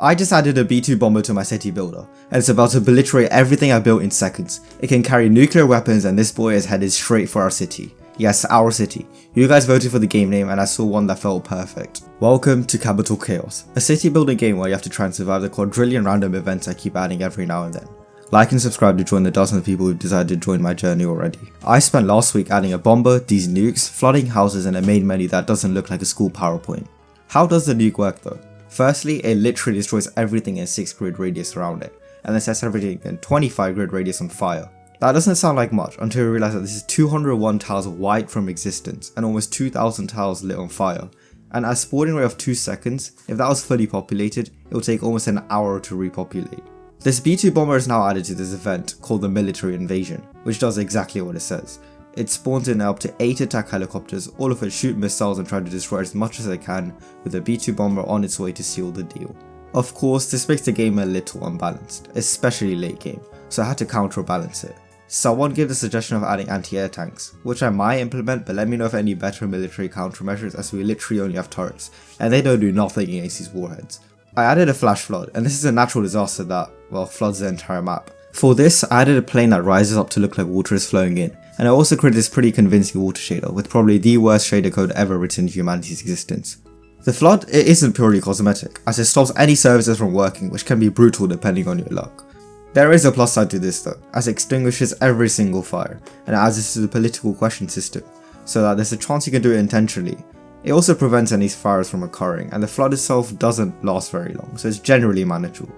I just added a B2 bomber to my city builder, and it's about to obliterate everything I built in seconds. It can carry nuclear weapons and this boy is headed straight for our city. Yes, our city. You guys voted for the game name and I saw one that felt perfect. Welcome to Capital Chaos, a city building game where you have to try and survive the quadrillion random events I keep adding every now and then. Like and subscribe to join the dozens of people who've decided to join my journey already. I spent last week adding a bomber, these nukes, flooding houses and a main menu that doesn't look like a school PowerPoint. How does the nuke work though? Firstly, it literally destroys everything in 6 grid radius around it, and then sets everything in 25 grid radius on fire. That doesn't sound like much until you realize that this is 201 tiles wiped from existence and almost 2,000 tiles lit on fire. And at a spawning rate of 2 seconds, if that was fully populated, it will take almost an hour to repopulate. This B2 bomber is now added to this event called the military invasion, which does exactly what it says. It spawns in up to 8 attack helicopters, all of which shoot missiles and try to destroy as much as they can, with a B2 bomber on its way to seal the deal. Of course, this makes the game a little unbalanced, especially late game, so I had to counterbalance it. Someone gave the suggestion of adding anti-air tanks, which I might implement, but let me know if any better military countermeasures as we literally only have turrets, and they don't do nothing against these warheads. I added a flash flood, and this is a natural disaster that, well, floods the entire map. For this, I added a plane that rises up to look like water is flowing in, and I also created this pretty convincing water shader with probably the worst shader code ever written in humanity's existence. The flood, it isn't purely cosmetic, as it stops any services from working, which can be brutal depending on your luck. There is a plus side to this though, as it extinguishes every single fire, and adds this to the political question system, so that there's a chance you can do it intentionally. It also prevents any fires from occurring, and the flood itself doesn't last very long, so it's generally manageable.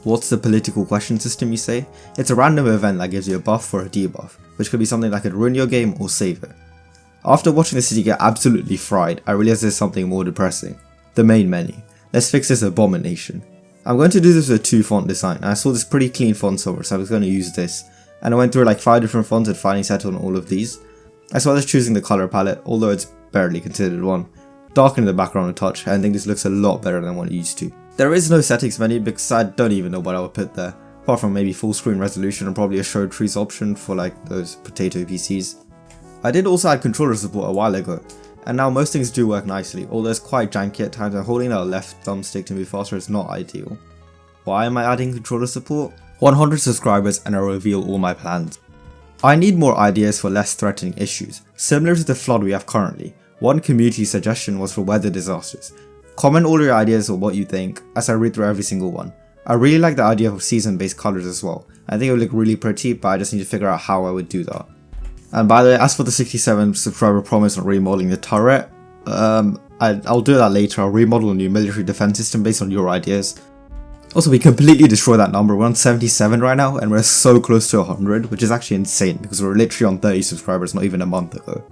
What's the political question system, you say? It's a random event that gives you a buff or a debuff, which could be something that could ruin your game or save it. After watching the city get absolutely fried, I realized there's something more depressing. The main menu. Let's fix this abomination. I'm going to do this with a 2-font design, and I saw this pretty clean font over, so I was going to use this. And I went through like 5 different fonts and finally settled on all of these. As well as choosing the color palette, although it's barely considered one. Darkening the background a touch, and I think this looks a lot better than what it used to. There is no settings menu because I don't even know what I would put there, apart from maybe full screen resolution and probably a show trees option for like those potato PCs. I did also add controller support a while ago, and now most things do work nicely, although it's quite janky at times and holding that left thumbstick to move faster is not ideal. Why am I adding controller support? 100 subscribers and I'll reveal all my plans. I need more ideas for less threatening issues, similar to the flood we have currently. One community suggestion was for weather disasters. Comment all your ideas or what you think as I read through every single one. I really like the idea of season based colors as well. I think it would look really pretty, but I just need to figure out how I would do that. And by the way, as for the 67 subscriber promise on remodeling the turret, I'll do that later. I'll remodel a new military defense system based on your ideas. Also, we completely destroyed that number. We're on 77 right now and we're so close to 100, which is actually insane because we're literally on 30 subscribers not even a month ago.